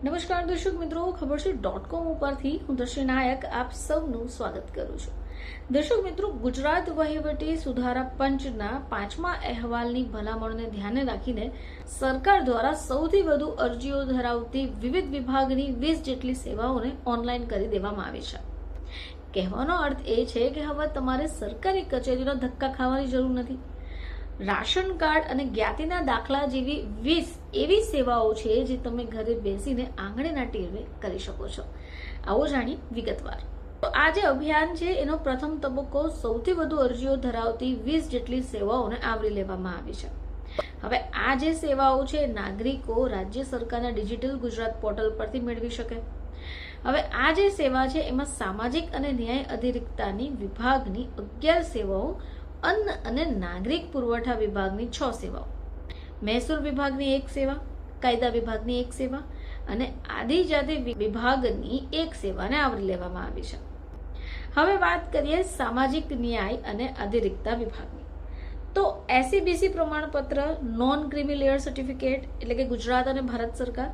નમસ્કાર દર્શક મિત્રો, ખબર છે .com ઉપરથી હું દર્શી નાયક આપ સૌનું સ્વાગત કરું છું. દર્શક મિત્રો, ગુજરાત વહીવટી સુધારા પંચના 5મા અહેવાલની ભલામણોને ધ્યાને રાખીને સરકાર દ્વારા સૌથી વધુ અરજીઓ ધરાવતી વિવિધ વિભાગની 20 જેટલી સેવાઓને ઓનલાઈન કરી દેવામાં આવી છે. કહેવાનો અર્થ એ છે કે હવે તમારે સરકારી કચેરીનો ધક્કા ખાવાની જરૂર નથી. રાશન કાર્ડ અને જ્ઞાતિના દાખલા જેવી 20 એવી સેવાઓ છે જે તમે ઘરે બેસીને આંગળીના ટેરવે કરી શકો છો. આવો જાણીએ વિગતવાર. તો આ જે અભિયાન છે એનો પ્રથમ તબક્કો સૌથી વધુ અરજીઓ ધરાવતી 20 જેટલી સેવાઓને આવરી લેવામાં આવી છે. હવે આ જે સેવાઓ છે નાગરિકો રાજ્ય સરકારના ડિજિટલ ગુજરાત પોર્ટલ પરથી મેળવી શકે. હવે આ જે સેવા છે એમાં સામાજિક અને ન્યાય અધિરિક્તાની વિભાગની 11 સેવાઓ, અન્ન અને નાગરિક પુરવઠા વિભાગની 6 સેવાઓ, મહેસૂલ વિભાગની 1 સેવા, કાયદા વિભાગની 1 સેવા અને આદિજાતિ વિભાગની 1 સેવાને આવરી લેવામાં આવી છે. હવે વાત કરીએ સામાજિક ન્યાય અને અધિરિક્તા વિભાગની. તો એસસીબીસી પ્રમાણપત્ર, નોન ક્રિમી લેયર સર્ટિફિકેટ એટલે કે ગુજરાત અને ભારત સરકાર,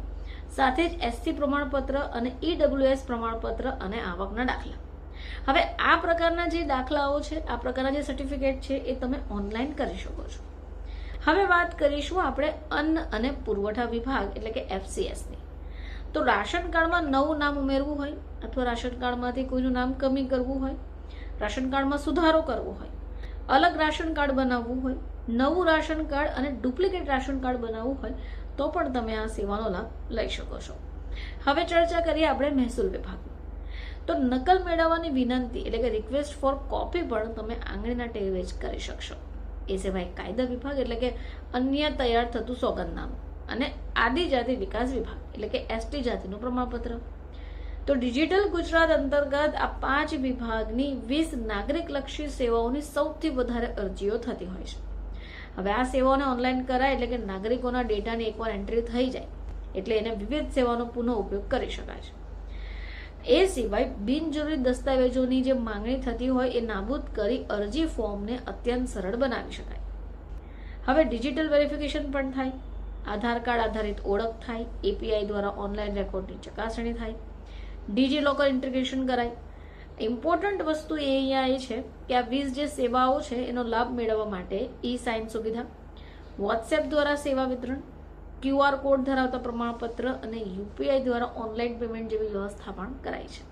સાથે જ એસસી પ્રમાણપત્ર અને ઈડબ્લ્યુએસ પ્રમાણપત્ર અને આવકના દાખલા. હવે આ પ્રકારના જે દાખલાઓ છે, આ પ્રકારના જે સર્ટિફિકેટ છે એ તમે ઓનલાઈન કરી શકો છો. હવે વાત કરીશું આપણે અન્ન અને પુરવઠા વિભાગ એટલે કે એફસીએસની. તો રાશન કાર્ડમાં નવું નામ ઉમેરવું હોય અથવા રાશન કાર્ડમાંથી કોઈનું નામ કમી કરવું હોય, રાશન કાર્ડમાં સુધારો કરવો હોય, અલગ રાશન કાર્ડ બનાવવું હોય, નવું રાશન કાર્ડ અને ડુપ્લિકેટ રાશન કાર્ડ બનાવવું હોય તો પણ તમે આ સેવાનો લાભ લઈ શકો છો. હવે ચર્ચા કરીએ આપણે મહેસૂલ વિભાગની. તો નકલ મેળવવાની વિનંતી એટલે કે રિક્વેસ્ટ ફોર કોપી પણ તમે આંગળીના ટેરવે જ કરી શકશો. એ સિવાય કાયદા વિભાગ એટલે કે અન્ય તૈયાર થતું સોગંદનામું અને આદિજાતિ વિકાસ વિભાગ એટલે કે એસટી જાતિનું પ્રમાણપત્ર. તો ડિજિટલ ગુજરાત અંતર્ગત આ 5 વિભાગની 20 નાગરિકલક્ષી સેવાઓની સૌથી વધારે અરજીઓ થતી હોય છે. હવે આ સેવાઓને ઓનલાઈન કરાય એટલે કે નાગરિકોના ડેટાની એકવાર એન્ટ્રી થઈ જાય એટલે એને વિવિધ સેવાનો પુનઃ ઉપયોગ કરી શકાય છે. એ સિવાય બિનજરૂરી દસ્તાવેજોની જે માંગણી થતી હોય એ નાબૂદ કરી અરજી ફોર્મને અત્યંત સરળ બનાવી શકાય. હવે ડિજિટલ વેરિફિકેશન પણ થાય, આધાર કાર્ડ આધારિત ઓળખ થાય, એપીઆઈ દ્વારા ઓનલાઈન રેકોર્ડની ચકાસણી થાય, ડિજીલોકર ઇન્ટિગ્રેશન કરાય. ઇમ્પોર્ટન્ટ વસ્તુ એ અહીંયા એ છે કે આ 20 જે સેવાઓ છે એનો લાભ મેળવવા માટે ઈ સાઇન સુવિધા, વોટ્સએપ દ્વારા સેવા વિતરણ, QR કોડ ધરાવતા પ્રમાણપત્ર અને યુપીઆઈ દ્વારા ઓનલાઈન પેમેન્ટ જેવી વ્યવસ્થા પણ કરાઈ છે.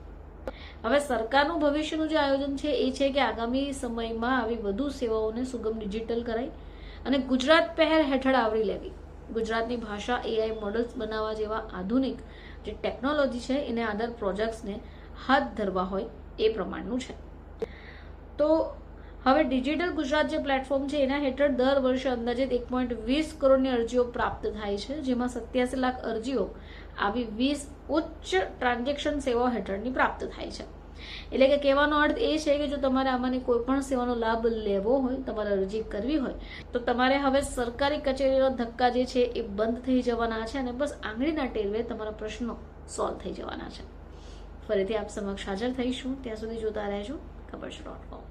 હવે સરકારનું ભવિષ્યનું જે આયોજન છે એ છે કે આગામી સમયમાં આવી વધુ સેવાઓને સુગમ ડિજિટલ કરાઈ અને ગુજરાત પહેલ હેઠળ આવરી લેવી. ગુજરાતની ભાષા એઆઈ મોડલ્સ બનાવવા જેવા આધુનિક જે ટેકનોલોજી છે એને આધાર પ્રોજેક્ટ્સને હાથ ધરવા હોય એ પ્રમાણનું છે. તો હવે ડિજિટલ ગુજરાત જે પ્લેટફોર્મ છે એના હેઠળ દર વર્ષે અંદાજિત 1.20 કરોડની અરજીઓ પ્રાપ્ત થાય છે, જેમાં 87 લાખ અરજીઓ આવી 20 ઉચ્ચ ટ્રાન્ઝેક્શન સેવાઓ હેઠળની પ્રાપ્ત થાય છે. એટલે કે કહેવાનો અર્થ એ છે કે જો તમારે આમાંની કોઈ પણ સેવાનો લાભ લેવો હોય, તમારે અરજી કરવી હોય તો તમારે હવે સરકારી કચેરીનો ધક્કા જે છે એ બંધ થઈ જવાના છે અને બસ આંગળીના ટેરવે તમારા પ્રશ્નો સોલ્વ થઈ જવાના છે. ફરીથી આપ સમક્ષ હાજર થઈશું, ત્યાં સુધી જોતા રહેજો ખબર છે .com.